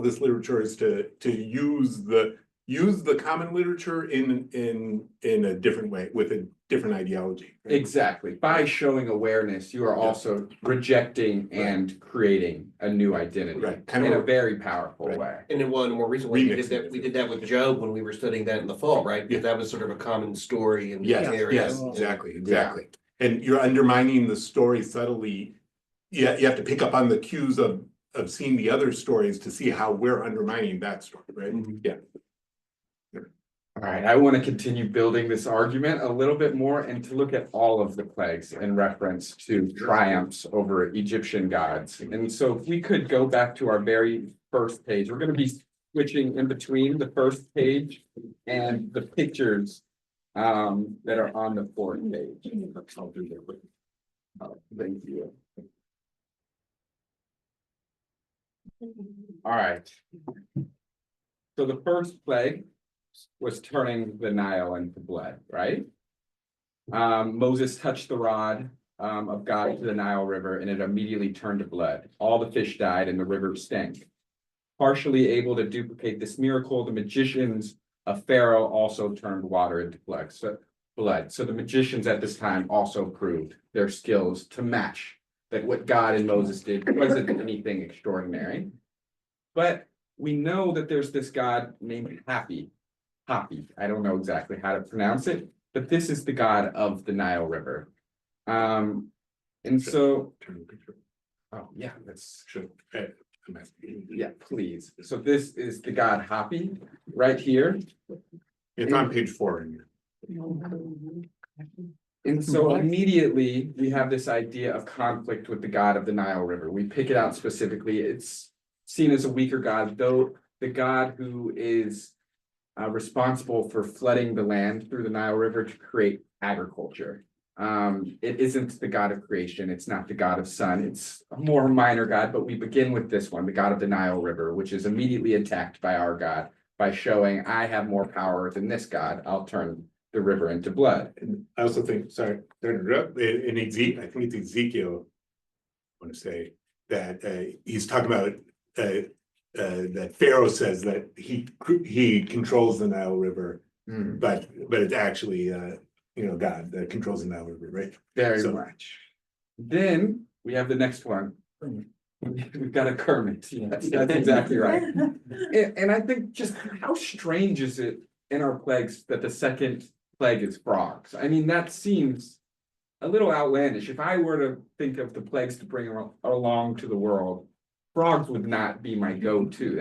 this literature is to use the common literature in a different way with a different ideology. Right? Exactly. By showing awareness, you are also rejecting and creating a new identity Right. Kind in of a very powerful Right. way. And in one more recent way, Remixing we did that with Job when we were studying that in the fall, right? Because that was sort of a common story in Yes, that area. yes, exactly. And you're undermining the story subtly. Yeah, you have to pick up on the cues of seeing the other stories to see how we're undermining that story, right? Yeah. All right, I want to continue building this argument a little bit more and to look at all of the plagues in reference to triumphs over Egyptian gods. And so if we could go back to our very first page, we're going to be switching in between the first page and the pictures that are on the fourth page. Thank you. All right. So the first plague was turning the Nile into blood, right? Moses touched the rod of God to the Nile River, and it immediately turned to blood. All the fish died and the river stank. Partially able to duplicate this miracle, the magicians of Pharaoh also turned water into blood. So the magicians at this time also proved their skills to match that what God and Moses did wasn't anything extraordinary. But we know that there's this God named Happy. I don't know exactly how to pronounce it, but this is the God of the Nile River. And so, oh yeah, that's yeah, please. So this is the God Happy right here. It's on page 4 in here. And so immediately we have this idea of conflict with the God of the Nile River. We pick it out specifically. It's seen as a weaker God, though the God who is responsible for flooding the land through the Nile River to create agriculture. It isn't the God of creation. It's not the God of sun. It's a more minor God, but we begin with this one, the God of the Nile River, which is immediately attacked by our God by showing I have more power than this God. I'll turn the river into blood. And I also think, sorry, in Ezekiel, I think it's Ezekiel, I want to say that he's talking about that Pharaoh says that he controls the Nile River, but it's actually God that controls the Nile River, right? Very much. Then we have the next one. We've got a Kermit. Yes, that's exactly right. And I think just how strange is it in our plagues that the second plague is frogs? I mean, that seems a little outlandish. If I were to think of the plagues to bring along to the world, frogs would not be my go-to.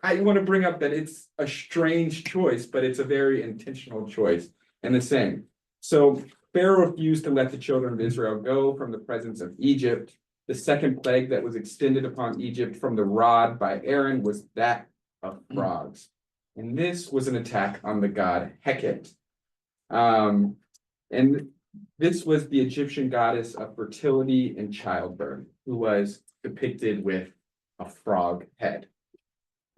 I want to bring up that it's a strange choice, but it's a very intentional choice. And the same. So Pharaoh refused to let the children of Israel go from the presence of Egypt. The second plague that was extended upon Egypt from the rod by Aaron was that of frogs. And this was an attack on the god Heket. And this was the Egyptian goddess of fertility and childbirth, who was depicted with a frog head.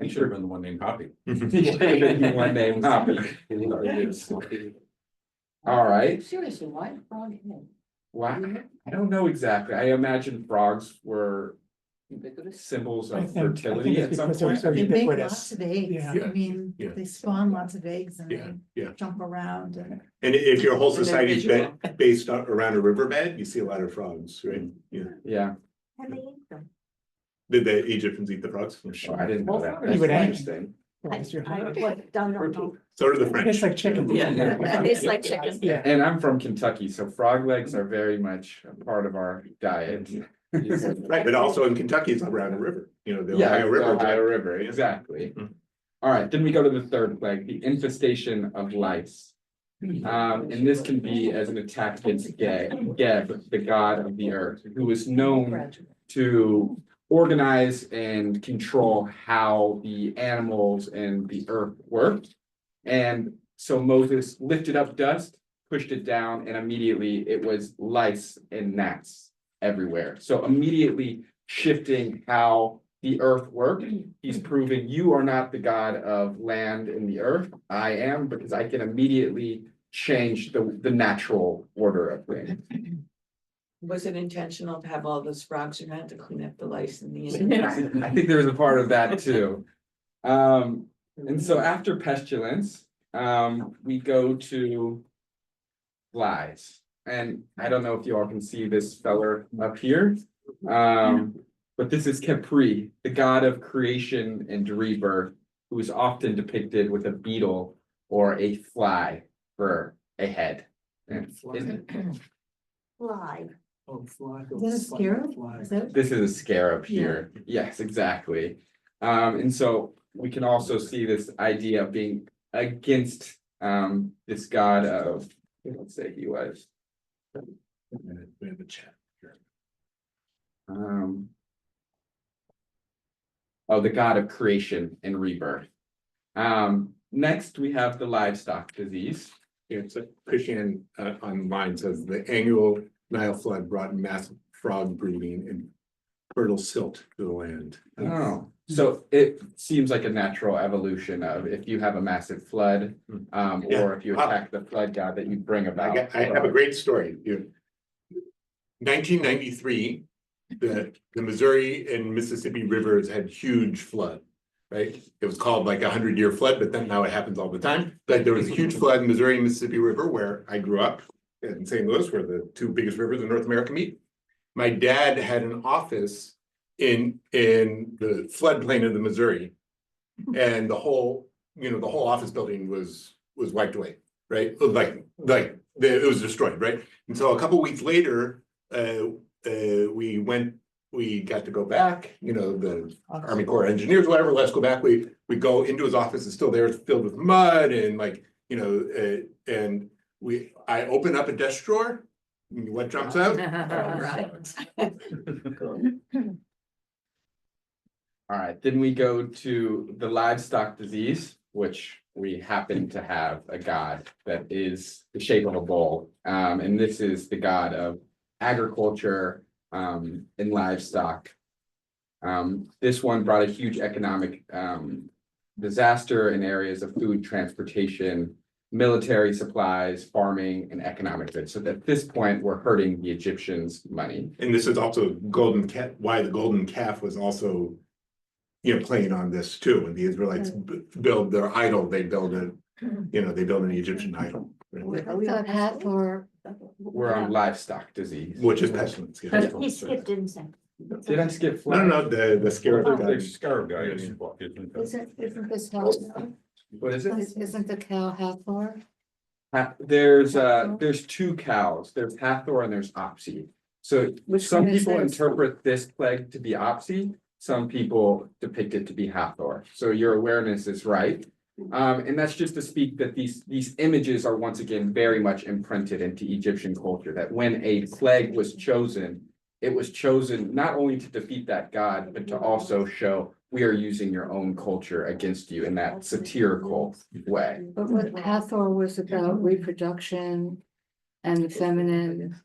He should have been the one named Poppy. He should have been one named Poppy. All right. Seriously, why a frog head? Why? I don't know exactly. I imagine frogs were symbols I of think fertility it's at some because they're point. so They make ubiquitous. lots of eggs. Yeah. I mean, Yeah. they spawn lots of eggs and Yeah, they yeah. jump around and. And if your whole And they're society is visual. based around a riverbed, you see a lot of frogs, right? Yeah. Yeah. And they eat them. Did the Egyptians eat the frogs? Oh, I didn't know that. You That's would ask. interesting. Don't know. So do the French. It's like chicken. It's like chicken. Yeah. And I'm from Kentucky, so frog legs are very much a part of our diet. Right, but also in Kentucky, it's around a river, you know, the Yeah, Ohio the River. Ohio River, exactly. Mhm. All right, then we go to the third plague, the infestation of lice. And this can be as an attack against Geb, the god of the earth, who is known to organize and control how the animals and the earth worked. And so Moses lifted up dust, pushed it down, and immediately it was lice and gnats everywhere. So immediately shifting how the earth worked, he's proving you are not the God of land and the earth. I am, because I can immediately change the natural order of things. Was it intentional to have all those frogs around to clean up the lice in the? I think there was a part of that too. And so after pestilence, we go to flies. And I don't know if you all can see this feller up here. But this is Capri, the god of creation and rebirth, who is often depicted with a beetle or a fly for a head. And Fly. Oh, fly. Is that a scarab? Is that- this is a scarab here. Yes, exactly. And so we can also see this idea of being against this god of, let's say he was. We have a chat. The god of creation and rebirth. Next, we have the livestock disease. It's a Christian online says the annual Nile flood brought massive frog breeding and fertile silt to the land. Oh, so it seems like a natural evolution of if you have a massive flood, or if you attack the flood god, that you bring about. I have a great story. 1993, the Missouri and Mississippi rivers had huge flood, right? It was called like 100-year flood, but then now it happens all the time. But there was a huge flood in Missouri and Mississippi River where I grew up in St. Louis, where the two biggest rivers in North America meet. My dad had an office in the floodplain of the Missouri, and the whole office building was wiped away, right? It was destroyed, right? And so a couple weeks later, we got to go back, the Army Corps of Engineers, whatever, let's go back. We go into his office, it's still there, it's filled with mud and and I open up a desk drawer, what jumps out? All right, then we go to the livestock disease, which we happen to have a god that is the shape of a bull. And this is the god of agriculture and livestock. This one brought a huge economic disaster in areas of food, transportation, military supplies, farming, and economic goods. So at this point, we're hurting the Egyptians' money. And this is also why the golden calf was also, playing on this too. When the Israelites build their idol, they build an Egyptian idol. We're on livestock disease. Which is pestilence. Yeah. He skipped insect. Did I skip fly? No, the scarab The guy. scarab guy is. Isn't this how, What is it? isn't the cow Hathor? There's two cows. There's Hathor and there's Opsi. So Which some one is people this? interpret this plague to be Opsi. Some people depict it to be Hathor. So your awareness is right. And that's just to speak that these images are once again very much imprinted into Egyptian culture, that when a plague was chosen, it was chosen not only to defeat that god, but to also show we are using your own culture against you in that satirical way. But what Hathor was about reproduction and the feminine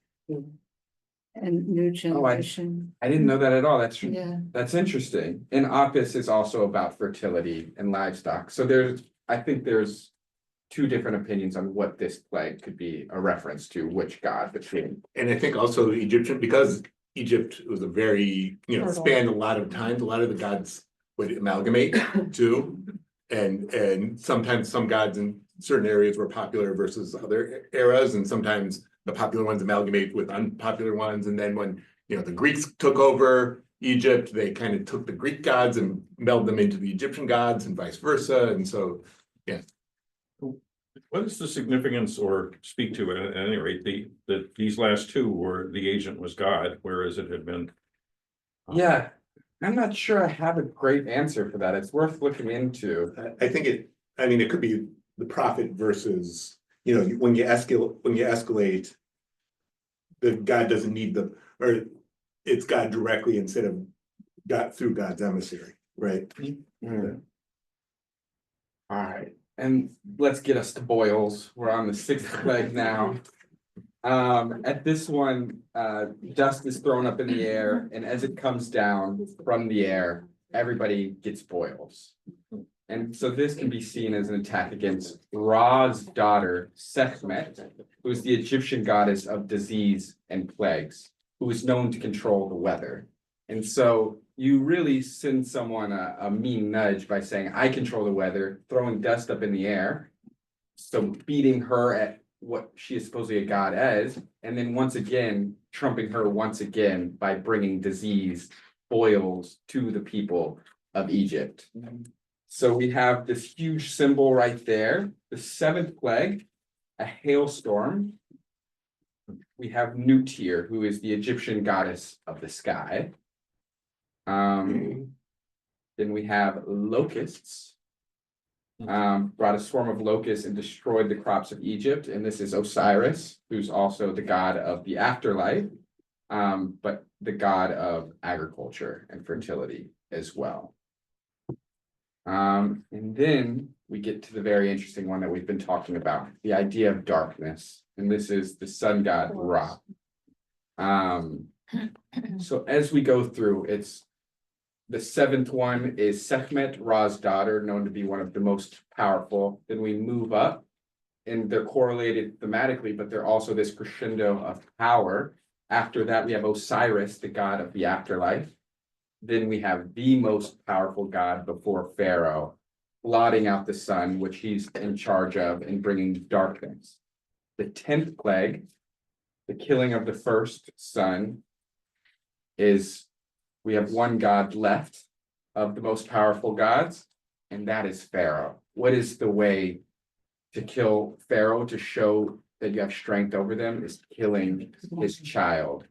and new generation. I didn't know that at all. Yeah. That's interesting. And Apis is also about fertility and livestock. So I think there's two different opinions on what this plague could be a reference to, which god between. And I think also Egyptian, because Egypt was a very, spanned a lot of times, a lot of the gods would amalgamate too. And sometimes some gods in certain areas were popular versus other eras, and sometimes the popular ones amalgamate with unpopular ones. And then when, the Greeks took over Egypt, they kind of took the Greek gods and melded them into the Egyptian gods and vice versa. And so, yeah. What is the significance, or speak to it at any rate, that these last two were the agent was God, whereas it had been Yeah, I'm not sure I have a great answer for that. It's worth looking into. I think I mean, it could be the prophet versus, when you escalate. The God doesn't need or it's God directly instead of God through God's emissary, right? Mm. All right, and let's get us to boils. We're on the sixth leg now. At this one, dust is thrown up in the air, and as it comes down from the air, everybody gets boils. And so this can be seen as an attack against Ra's daughter, Sekhmet, who is the Egyptian goddess of disease and plagues, who is known to control the weather. And so you really send someone a mean nudge by saying, I control the weather, throwing dust up in the air. So beating her at what she is supposedly a god as, and then once again, trumping her once again by bringing disease, boils to the people of Egypt. So we have this huge symbol right there, the seventh plague, a hailstorm. We have Nut here, who is the Egyptian goddess of the sky. Then we have locusts. Brought a swarm of locusts and destroyed the crops of Egypt. And this is Osiris, who's also the god of the afterlife, but the god of agriculture and fertility as well. And then we get to the very interesting one that we've been talking about, the idea of darkness. And this is the sun god Ra. So as we go through, the seventh one is Sekhmet, Ra's daughter, known to be one of the most powerful. Then we move up, and they're correlated thematically, but they're also this crescendo of power. After that, we have Osiris, the god of the afterlife. Then we have the most powerful god before Pharaoh, blotting out the sun, which he's in charge of, and bringing darkness. The 10th plague, the killing of the first son, is we have one god left of the most powerful gods, and that is Pharaoh. What is the way to kill Pharaoh, to show that you have strength over them, is killing his child?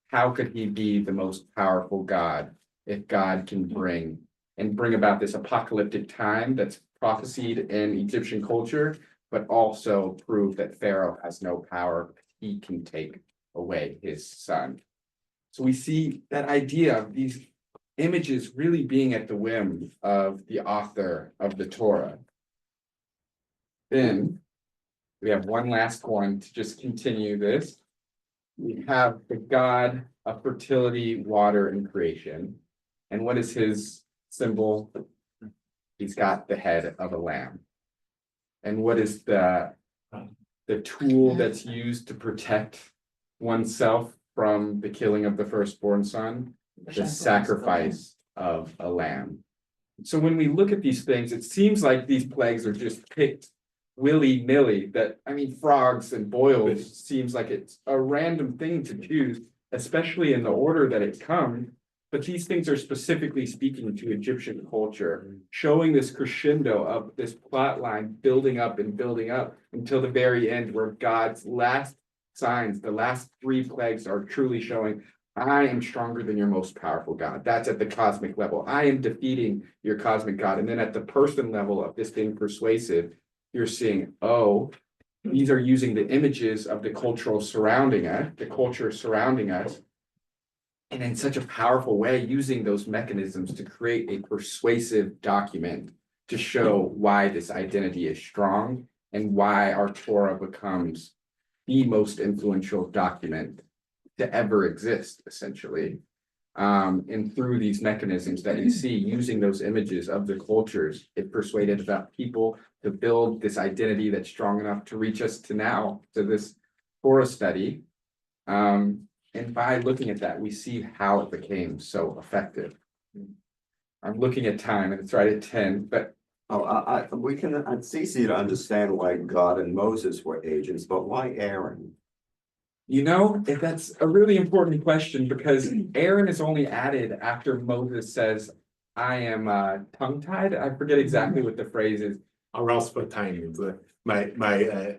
How could he be the most powerful god if God can bring about this apocalyptic time that's prophesied in Egyptian culture, but also prove that Pharaoh has no power, he can take away his son? So we see that idea of these images really being at the whim of the author of the Torah. Then we have one last one to just continue this. We have the god of fertility, water, and creation. And what is his symbol? He's got the head of a lamb. And what is the tool that's used to protect oneself from the killing of the firstborn son? The sacrifice of a lamb. So when we look at these things, it seems like these plagues are just picked willy-nilly. That, I mean, frogs and boils seems like it's a random thing to choose, especially in the order that it comes. But these things are specifically speaking to Egyptian culture, showing this crescendo of this plot line building up until the very end, where God's last signs, the last 3 plagues, are truly showing, I am stronger than your most powerful god. That's at the cosmic level. I am defeating your cosmic god. And then at the person level of this being persuasive, you're seeing, oh, these are using the images of the culture surrounding us, and in such a powerful way, using those mechanisms to create a persuasive document to show why this identity is strong and why our Torah becomes the most influential document to ever exist, essentially. And through these mechanisms that you see, using those images of the cultures, it persuaded about people to build this identity that's strong enough to reach us to now, to this Torah study. And by looking at that, we see how it became so effective. I'm looking at time and it's right at 10, but It's easy to understand why God and Moses were agents, but why Aaron? That's a really important question, because Aaron is only added after Moses says, I am tongue-tied. I forget exactly what the phrase is. My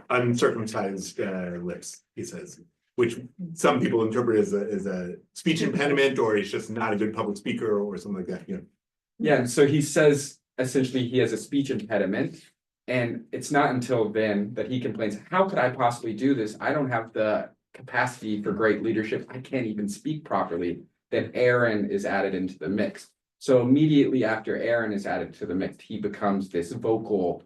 uncircumcised lips, he says. which some people interpret as a speech impediment, or he's just not a good public speaker or something like that, you know. Yeah, and so he says essentially he has a speech impediment. And it's not until then that he complains, how could I possibly do this? I don't have the capacity for great leadership. I can't even speak properly. Then Aaron is added into the mix. So immediately after Aaron is added to the mix, he becomes this vocal,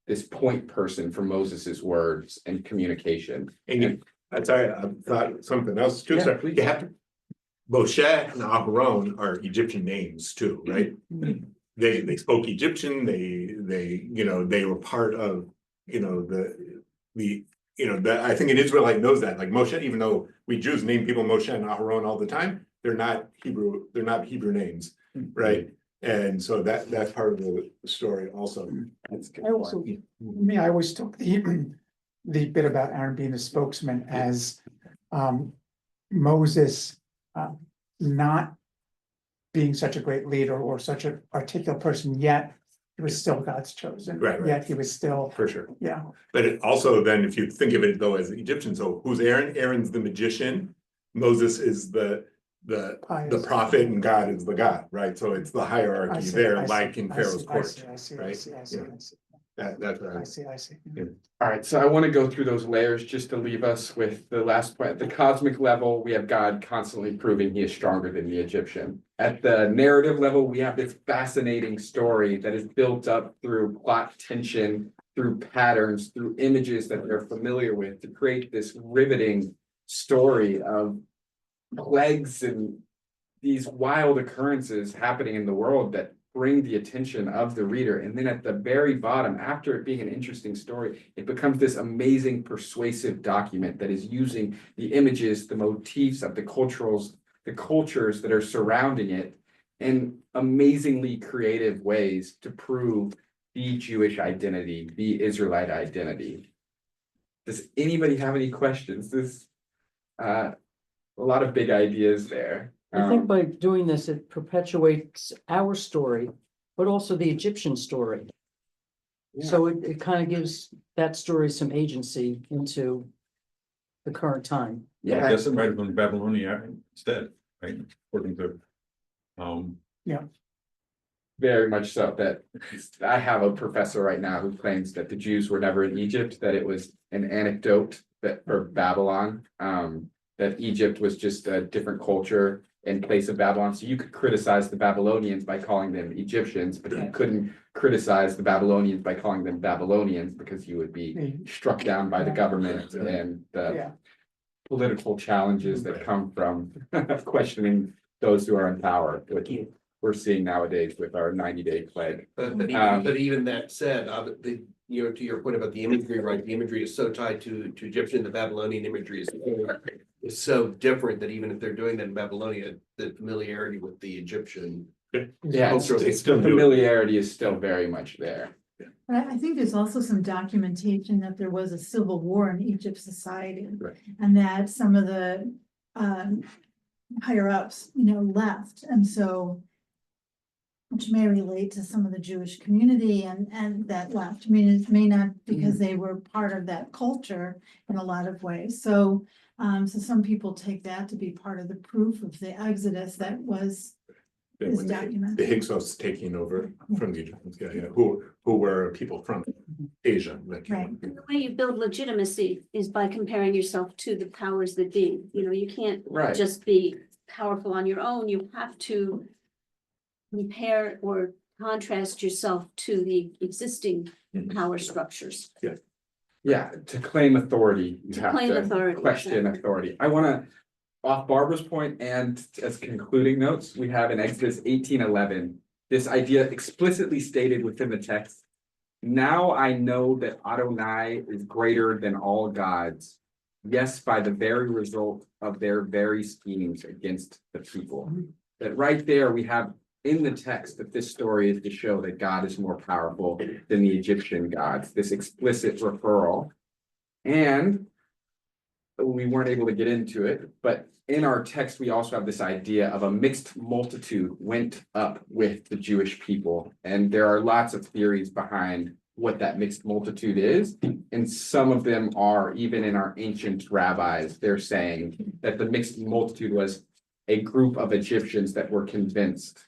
this point person for Moses's words and communication. And I'm sorry, I thought something else too. Yeah, So please. you have to, Moshe and Aharon are Egyptian names too, right? They spoke Egyptian, they, you know, they were part of, you know, I think an Israelite knows that, like Moshe, even though we Jews name people Moshe and Aharon all the time, they're not Hebrew names, right? And so that's part of the story also. I also, I always took the bit about Aaron being the spokesman as Moses not being such a great leader or such an articulate person, yet he was still God's chosen. Right. Yet he was still, For sure. yeah. But it also then, if you think of it though as Egyptian, so who's Aaron? Aaron's the magician. Moses is the prophet, and God is the God, right? So it's the hierarchy there, like in Pharaoh's court, right? That's right. I see. All right, so I want to go through those layers just to leave us with the last point. At the cosmic level, we have God constantly proving he is stronger than the Egyptian. At the narrative level, we have this fascinating story that is built up through plot tension, through patterns, through images that they're familiar with to create this riveting story of plagues and these wild occurrences happening in the world that bring the attention of the reader. And then at the very bottom, after it being an interesting story, it becomes this amazing persuasive document that is using the images, the motifs of the cultures that are surrounding it in amazingly creative ways to prove the Jewish identity, the Israelite identity. Does anybody have any questions? This a lot of big ideas there. I think by doing this, it perpetuates our story, but also the Egyptian story. So it kind of gives that story some agency into the current time. I guess it might have been Babylonia instead, right? According to, Very much so. That I have a professor right now who claims that the Jews were never in Egypt, that it was an anecdote that for Babylon, that Egypt was just a different culture in place of Babylon. So you could criticize the Babylonians by calling them Egyptians, but you couldn't criticize the Babylonians by calling them Babylonians because you would be struck down by the government and the political challenges that come from questioning those who are in power, which we're seeing nowadays with our 90-day plague. But even that said, you know, to your point about the imagery, right? The imagery is so tied to Egyptian, the Babylonian imagery is so different that even if they're doing that in Babylonia, the familiarity with the Egyptian. Yeah, it's still familiarity is still very much there. But I think there's also some documentation that there was a civil war in Egypt society. Right. And that some of the higher ups, you know, left. And so, which may relate to some of the Jewish community and that left. I mean, it may not because they were part of that culture in a lot of ways. So, so some people take that to be part of the proof of the exodus that was is documented. The Hyksos taking over from the Egyptians, who were people from Asia. That came Right. And the way you build legitimacy is by comparing yourself to the powers that be. You know, you can't Right. just be powerful on your own. You have to compare or contrast yourself to the existing power structures. Yeah, to claim authority, you To have claim to authority, question exactly. authority. I wanna, off Barbara's point and as concluding notes, we have in Exodus 18:11, this idea explicitly stated within the text. Now I know that Adonai is greater than all gods. Yes, by the very result of their very schemes against the people. That right there, we have in the text that this story is to show that God is more powerful than the Egyptian gods, this explicit referral. And we weren't able to get into it, but in our text, we also have this idea of a mixed multitude went up with the Jewish people. And there are lots of theories behind what that mixed multitude is. And some of them are, even in our ancient rabbis, they're saying that the mixed multitude was a group of Egyptians that were convinced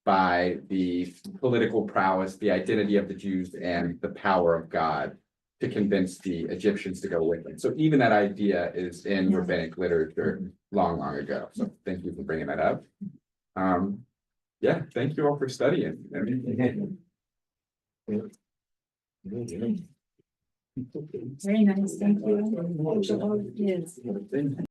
by the political prowess, the identity of the Jews, and the power of God to convince the Egyptians to go with them. So even that idea is in rabbinic literature long, long ago. So thank you for bringing that up. Yeah, thank you all for studying. I mean, Very nice, thank you. Yes.